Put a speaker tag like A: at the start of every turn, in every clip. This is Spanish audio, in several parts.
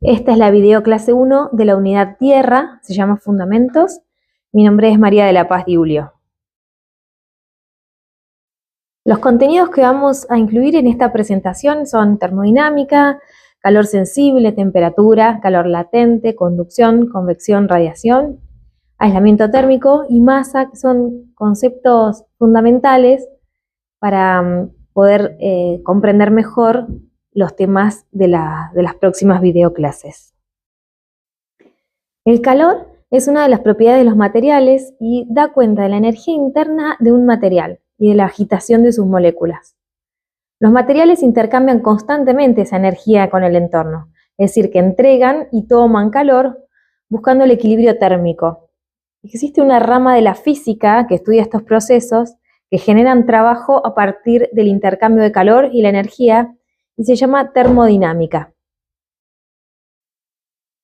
A: Esta es la videoclase 1 de la unidad Tierra, se llama Fundamentos. Mi nombre es María de la Paz Diulio. Los contenidos que vamos a incluir en esta presentación son termodinámica, calor sensible, temperatura, calor latente, conducción, convección, radiación, aislamiento térmico y masa, que son conceptos fundamentales para poder comprender mejor los temas de las próximas videoclases. El calor es una de las propiedades de los materiales y da cuenta de la energía interna de un material y de la agitación de sus moléculas. Los materiales intercambian constantemente esa energía con el entorno, es decir, que entregan y toman calor buscando el equilibrio térmico. Existe una rama de la física que estudia estos procesos que generan trabajo a partir del intercambio de calor y la energía y se llama termodinámica.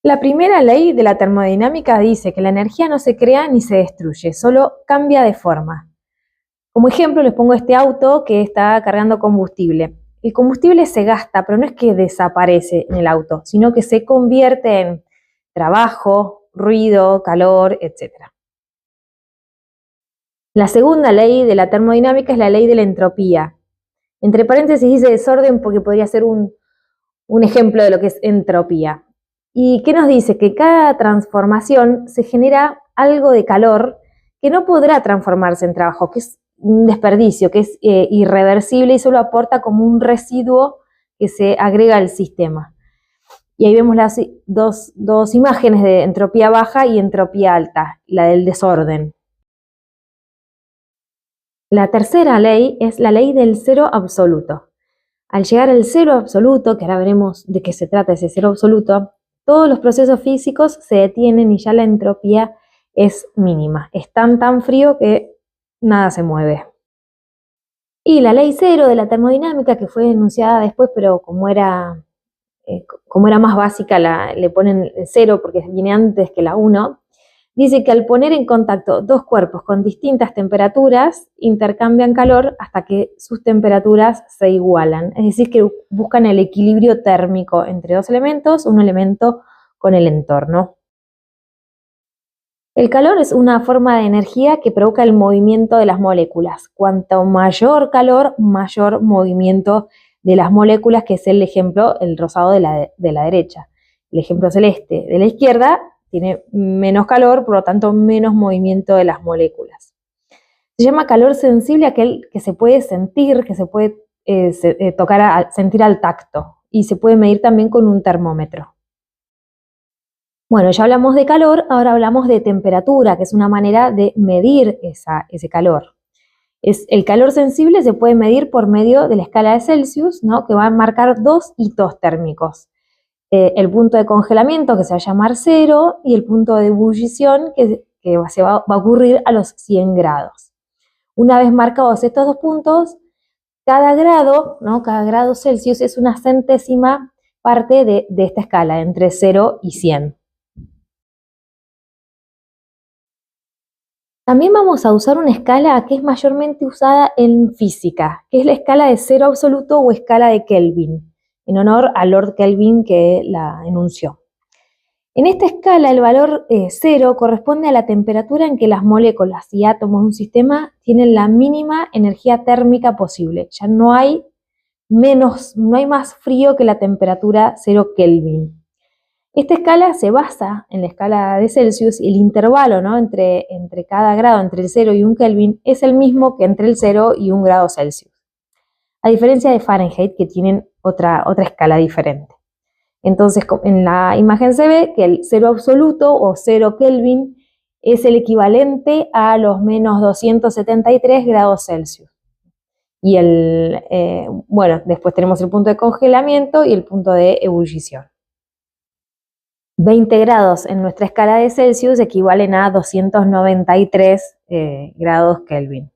A: La primera ley de la termodinámica dice que la energía no se crea ni se destruye, solo cambia de forma. Como ejemplo les pongo este auto que está cargando combustible. El combustible se gasta, pero no es que desaparece en el auto, sino que se convierte en trabajo, ruido, calor, etc. La segunda ley de la termodinámica es la ley de la entropía. Entre paréntesis dice desorden porque podría ser un ejemplo de lo que es entropía. ¿Y qué nos dice? Que cada transformación se genera algo de calor que no podrá transformarse en trabajo, que es un desperdicio, que es irreversible y solo aporta como un residuo que se agrega al sistema. Y ahí vemos las dos imágenes de entropía baja y entropía alta, la del desorden. La tercera ley es la ley del cero absoluto. Al llegar al cero absoluto, que ahora veremos de qué se trata ese cero absoluto, todos los procesos físicos se detienen y ya la entropía es mínima. Es tan frío que nada se mueve. Y la ley cero de la termodinámica, que fue enunciada después, pero como era más básica, le ponen el cero porque viene antes que la 1, dice que al poner en contacto dos cuerpos con distintas temperaturas, intercambian calor hasta que sus temperaturas se igualan. Es decir, que buscan el equilibrio térmico entre dos elementos, un elemento con el entorno. El calor es una forma de energía que provoca el movimiento de las moléculas. Cuanto mayor calor, mayor movimiento de las moléculas, que es el ejemplo, el rosado de la derecha. El ejemplo celeste de la izquierda tiene menos calor, por lo tanto menos movimiento de las moléculas. Se llama calor sensible aquel que se puede sentir, que se puede sentir al tacto y se puede medir también con un termómetro. Bueno, ya hablamos de calor, ahora hablamos de temperatura, que es una manera de medir ese calor. El calor sensible se puede medir por medio de la escala de Celsius, ¿no? Que va a marcar dos hitos térmicos. El punto de congelamiento, que se va a llamar 0, y el punto de ebullición, que va a ocurrir a los 100 grados. Una vez marcados estos dos puntos, cada grado, ¿no? Cada grado Celsius es una centésima parte de esta escala, entre 0 y 100. También vamos a usar una escala que es mayormente usada en física, que es la escala de cero absoluto o escala de Kelvin, en honor a Lord Kelvin que la enunció. En esta escala el valor 0 corresponde a la temperatura en que las moléculas y átomos de un sistema tienen la mínima energía térmica posible. Ya no hay más frío que la temperatura 0 Kelvin. Esta escala se basa en la escala de Celsius y el intervalo, ¿no? entre cada grado, entre el 0 y 1 Kelvin, es el mismo que entre el 0 y 1 grado Celsius. A diferencia de Fahrenheit, que tienen otra escala diferente. Entonces, en la imagen se ve que el 0 absoluto o 0 Kelvin es el equivalente a los menos 273 grados Celsius. Y después tenemos el punto de congelamiento y el punto de ebullición. 20 grados en nuestra escala de Celsius equivalen a 293 grados Kelvin.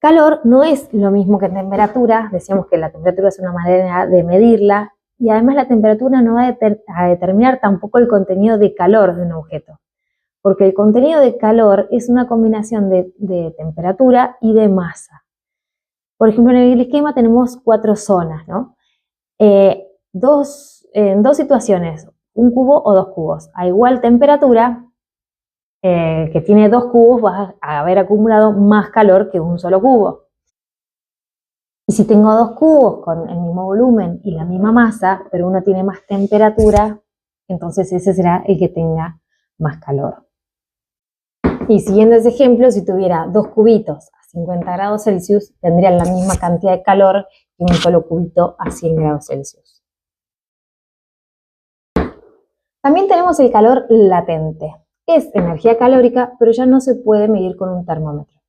A: Calor no es lo mismo que temperatura, decíamos que la temperatura es una manera de medirla, y además la temperatura no va a determinar tampoco el contenido de calor de un objeto, porque el contenido de calor es una combinación de temperatura y de masa. Por ejemplo, en el esquema tenemos 4 zonas, ¿no? en dos situaciones, un cubo o dos cubos, a igual temperatura, que tiene dos cubos va a haber acumulado más calor que un solo cubo. Y si tengo dos cubos con el mismo volumen y la misma masa, pero uno tiene más temperatura, entonces ese será el que tenga más calor. Y siguiendo ese ejemplo, si tuviera dos cubitos a 50 grados Celsius, tendrían la misma cantidad de calor que un solo cubito a 100 grados Celsius. También tenemos el calor latente. Es energía calórica, pero ya no se puede medir con un termómetro.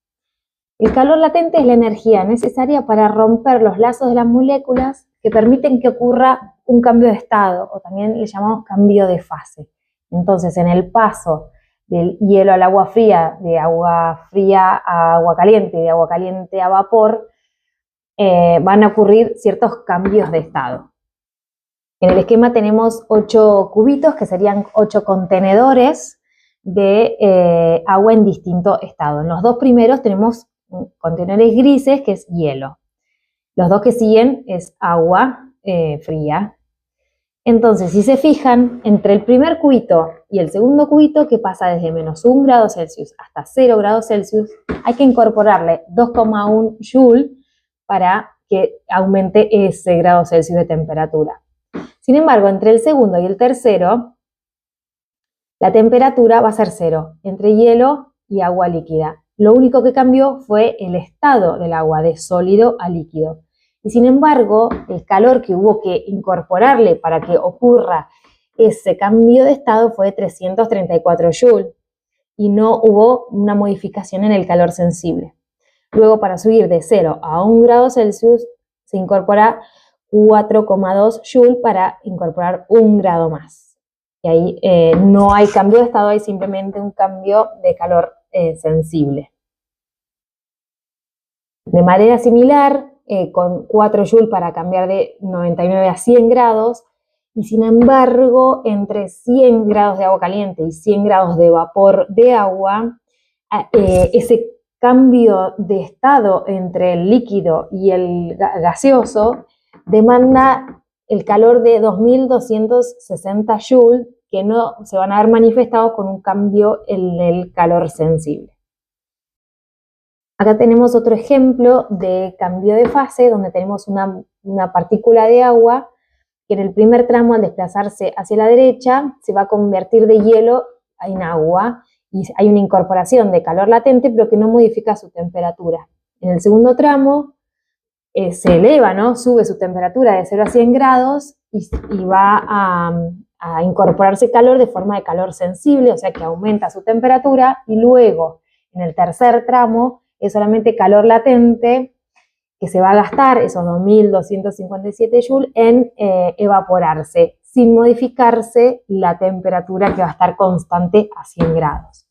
A: El calor latente es la energía necesaria para romper los lazos de las moléculas que permiten que ocurra un cambio de estado, o también le llamamos cambio de fase. Entonces, en el paso del hielo al agua fría, de agua fría a agua caliente y de agua caliente a vapor, van a ocurrir ciertos cambios de estado. En el esquema tenemos 8 cubitos, que serían 8 contenedores de agua en distinto estado. En los dos primeros tenemos contenedores grises, que es hielo. Los dos que siguen es agua fría. Entonces, si se fijan, entre el primer cubito y el segundo cubito, que pasa desde menos 1 grado Celsius hasta 0 grados Celsius, hay que incorporarle 2,1 Joule para que aumente ese grado Celsius de temperatura. Sin embargo, entre el segundo y el tercero, la temperatura va a ser 0, entre hielo y agua líquida. Lo único que cambió fue el estado del agua, de sólido a líquido. Y sin embargo, el calor que hubo que incorporarle para que ocurra ese cambio de estado fue de 334 Joule y no hubo una modificación en el calor sensible. Luego, para subir de 0 a 1 grado Celsius, se incorpora 4,2 Joule para incorporar 1 grado más. Y ahí no hay cambio de estado, hay simplemente un cambio de calor sensible. De manera similar, con 4 Joule para cambiar de 99 a 100 grados, y sin embargo, entre 100 grados de agua caliente y 100 grados de vapor de agua, ese cambio de estado entre el líquido y el gaseoso demanda el calor de 2260 Joule, que no se van a ver manifestados con un cambio en el calor sensible. Acá tenemos otro ejemplo de cambio de fase, donde tenemos una partícula de agua que en el primer tramo, al desplazarse hacia la derecha, se va a convertir de hielo en agua, y hay una incorporación de calor latente, pero que no modifica su temperatura. En el segundo tramo se eleva, ¿no? Sube su temperatura de 0 a 100 grados y va a incorporarse calor de forma de calor sensible, o sea que aumenta su temperatura, y luego en el tercer tramo es solamente calor latente, que se va a gastar esos 2257 Joule en evaporarse, sin modificarse la temperatura, que va a estar constante a 100 grados.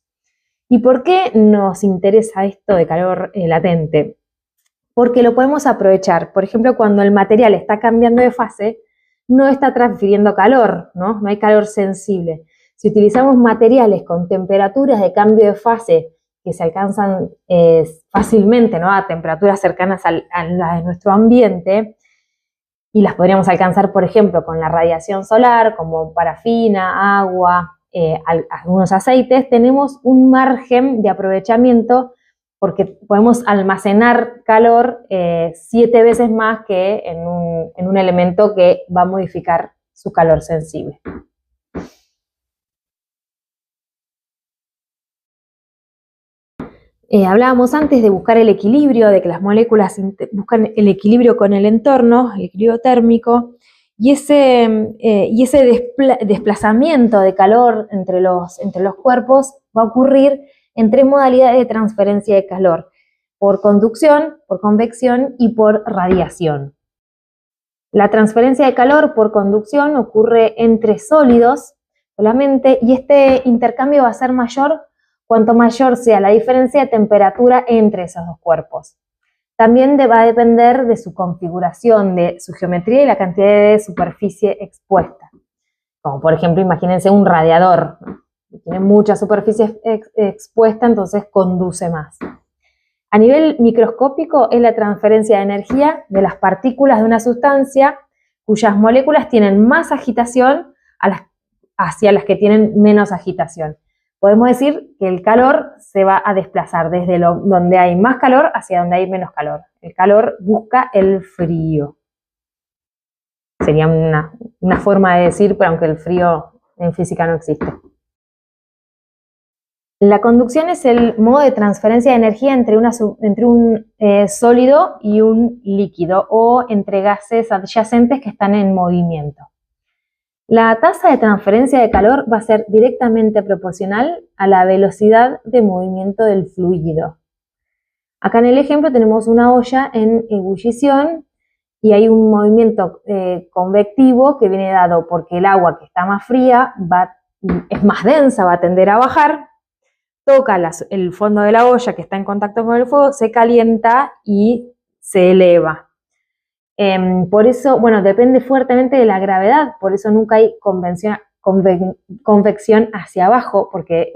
A: ¿Y por qué nos interesa esto de calor latente? Porque lo podemos aprovechar. Por ejemplo, cuando el material está cambiando de fase, no está transfiriendo calor, ¿no? No hay calor sensible. Si utilizamos materiales con temperaturas de cambio de fase que se alcanzan fácilmente, ¿no?, a temperaturas cercanas a las de nuestro ambiente, y las podríamos alcanzar, por ejemplo, con la radiación solar, como parafina, agua, algunos aceites, tenemos un margen de aprovechamiento, porque podemos almacenar calor 7 veces más que en un elemento que va a modificar su calor sensible. Hablábamos antes de buscar el equilibrio, de que las moléculas buscan el equilibrio con el entorno, el equilibrio térmico, y ese desplazamiento de calor entre los cuerpos va a ocurrir en 3 modalidades de transferencia de calor: por conducción, por convección y por radiación. La transferencia de calor por conducción ocurre entre sólidos solamente, y este intercambio va a ser mayor cuanto mayor sea la diferencia de temperatura entre esos dos cuerpos. También va a depender de su configuración, de su geometría y la cantidad de superficie expuesta. Como por ejemplo, imagínense un radiador, ¿no? Tiene mucha superficie expuesta, entonces conduce más. A nivel microscópico es la transferencia de energía de las partículas de una sustancia cuyas moléculas tienen más agitación hacia las que tienen menos agitación. Podemos decir que el calor se va a desplazar desde donde hay más calor hacia donde hay menos calor. El calor busca el frío. Sería una forma de decir, pero aunque el frío en física no existe. La conducción es el modo de transferencia de energía entre un sólido y un líquido, o entre gases adyacentes que están en movimiento. La tasa de transferencia de calor va a ser directamente proporcional a la velocidad de movimiento del fluido. Acá en el ejemplo tenemos una olla en ebullición y hay un movimiento convectivo que viene dado porque el agua que está más fría es más densa, va a tender a bajar, toca el fondo de la olla que está en contacto con el fuego, se calienta y se eleva. Por eso, bueno, depende fuertemente de la gravedad, por eso nunca hay convección hacia abajo, porque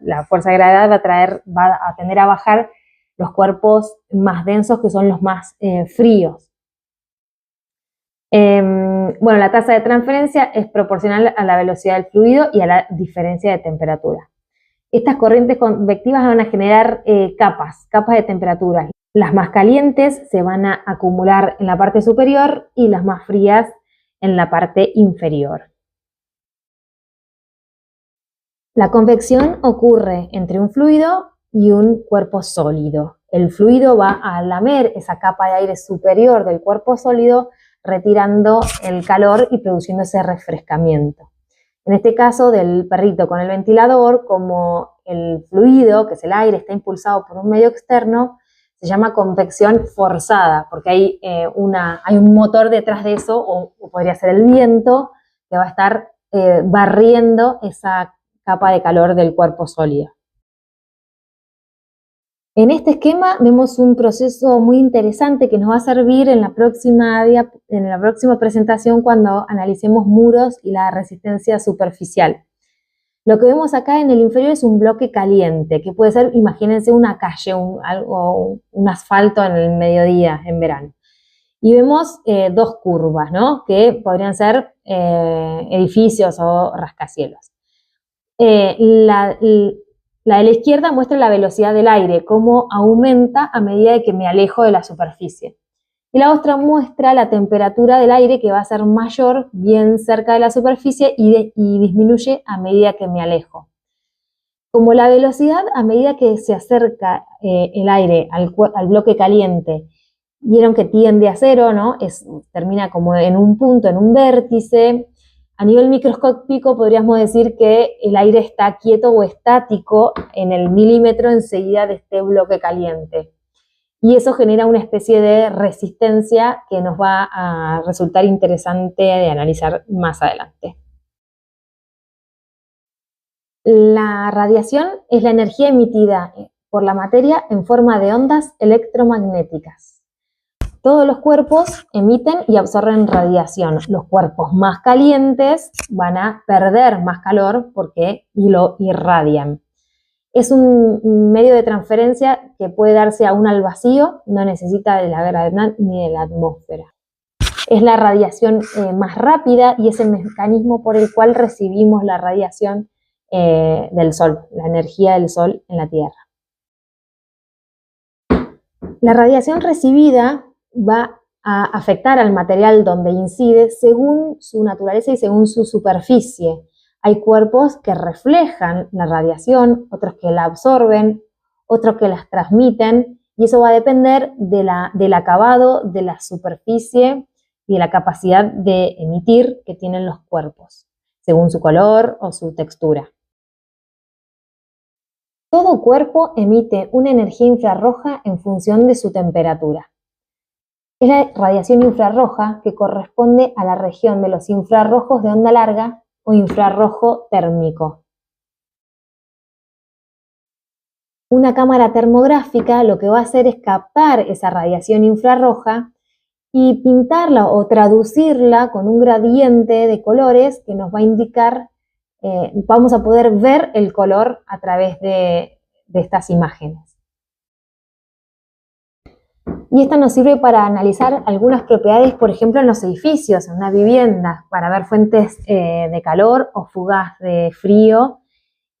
A: la fuerza de gravedad va a tender a bajar los cuerpos más densos, que son los más fríos. Bueno, la tasa de transferencia es proporcional a la velocidad del fluido y a la diferencia de temperatura. Estas corrientes convectivas van a generar capas de temperatura. Las más calientes se van a acumular en la parte superior y las más frías en la parte inferior. La convección ocurre entre un fluido y un cuerpo sólido. El fluido va a lamer esa capa de aire superior del cuerpo sólido, retirando el calor y produciendo ese refrescamiento. En este caso del perrito con el ventilador, como el fluido, que es el aire, está impulsado por un medio externo, se llama convección forzada, porque hay un motor detrás de eso, o podría ser el viento, que va a estar barriendo esa capa de calor del cuerpo sólido. En este esquema vemos un proceso muy interesante que nos va a servir en la próxima presentación cuando analicemos muros y la resistencia superficial. Lo que vemos acá en el inferior es un bloque caliente, que puede ser, imagínense, una calle, un asfalto en el mediodía, en verano. Y vemos dos curvas, ¿no? Que podrían ser edificios o rascacielos. La de la izquierda muestra la velocidad del aire, cómo aumenta a medida de que me alejo de la superficie. Y la otra muestra la temperatura del aire, que va a ser mayor bien cerca de la superficie y disminuye a medida que me alejo. Como la velocidad a medida que se acerca el aire al bloque caliente, vieron que tiende a cero, ¿no? Termina como en un punto, en un vértice. A nivel microscópico podríamos decir que el aire está quieto o estático en el milímetro enseguida de este bloque caliente. Y eso genera una especie de resistencia que nos va a resultar interesante de analizar más adelante. La radiación es la energía emitida por la materia en forma de ondas electromagnéticas. Todos los cuerpos emiten y absorben radiación. Los cuerpos más calientes van a perder más calor porque lo irradian. Es un medio de transferencia que puede darse aún al vacío, no necesita de la gravedad ni de la atmósfera. Es la radiación más rápida y es el mecanismo por el cual recibimos la radiación del Sol, la energía del Sol en la Tierra. La radiación recibida va a afectar al material donde incide según su naturaleza y según su superficie. Hay cuerpos que reflejan la radiación, otros que la absorben, otros que las transmiten, y eso va a depender del acabado, de la superficie y de la capacidad de emitir que tienen los cuerpos, según su color o su textura. Todo cuerpo emite una energía infrarroja en función de su temperatura. Es la radiación infrarroja que corresponde a la región de los infrarrojos de onda larga o infrarrojo térmico. Una cámara termográfica lo que va a hacer es captar esa radiación infrarroja y pintarla o traducirla con un gradiente de colores que nos va a indicar, vamos a poder ver el color a través de estas imágenes. Y esto nos sirve para analizar algunas propiedades, por ejemplo, en los edificios, en una vivienda, para ver fuentes de calor o fugas de frío.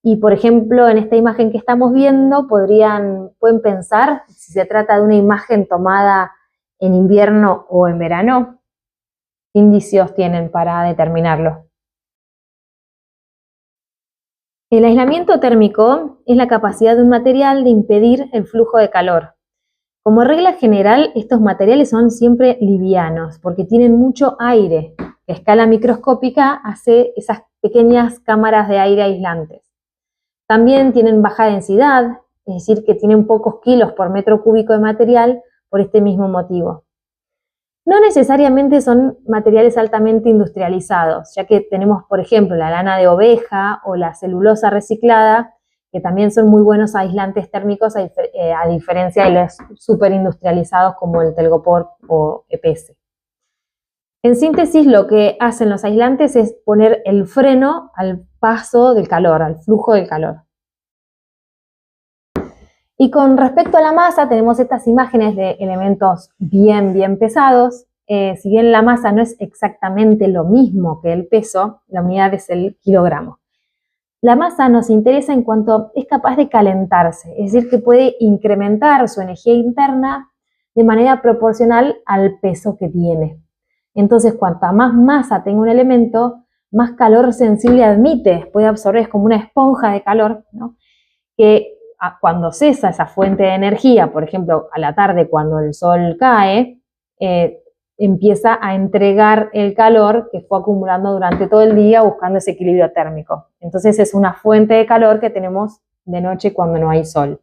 A: Y, por ejemplo, en esta imagen que estamos viendo, pueden pensar si se trata de una imagen tomada en invierno o en verano. ¿Qué indicios tienen para determinarlo? El aislamiento térmico es la capacidad de un material de impedir el flujo de calor. Como regla general, estos materiales son siempre livianos porque tienen mucho aire, que a escala microscópica hace esas pequeñas cámaras de aire aislantes. También tienen baja densidad, es decir, que tienen pocos kilos por metro cúbico de material por este mismo motivo. No necesariamente son materiales altamente industrializados, ya que tenemos, por ejemplo, la lana de oveja o la celulosa reciclada, que también son muy buenos aislantes térmicos a diferencia de los superindustrializados como el telgopor o EPS. En síntesis, lo que hacen los aislantes es poner el freno al paso del calor, al flujo del calor. Y con respecto a la masa, tenemos estas imágenes de elementos bien pesados. Si bien la masa no es exactamente lo mismo que el peso, la unidad es el kilogramo. La masa nos interesa en cuanto es capaz de calentarse, es decir, que puede incrementar su energía interna de manera proporcional al peso que tiene. Entonces, cuanta más masa tenga un elemento, más calor sensible admite, puede absorber, es como una esponja de calor, ¿no? Que cuando cesa esa fuente de energía, por ejemplo, a la tarde cuando el sol cae, empieza a entregar el calor que fue acumulando durante todo el día buscando ese equilibrio térmico. Entonces es una fuente de calor que tenemos de noche cuando no hay sol.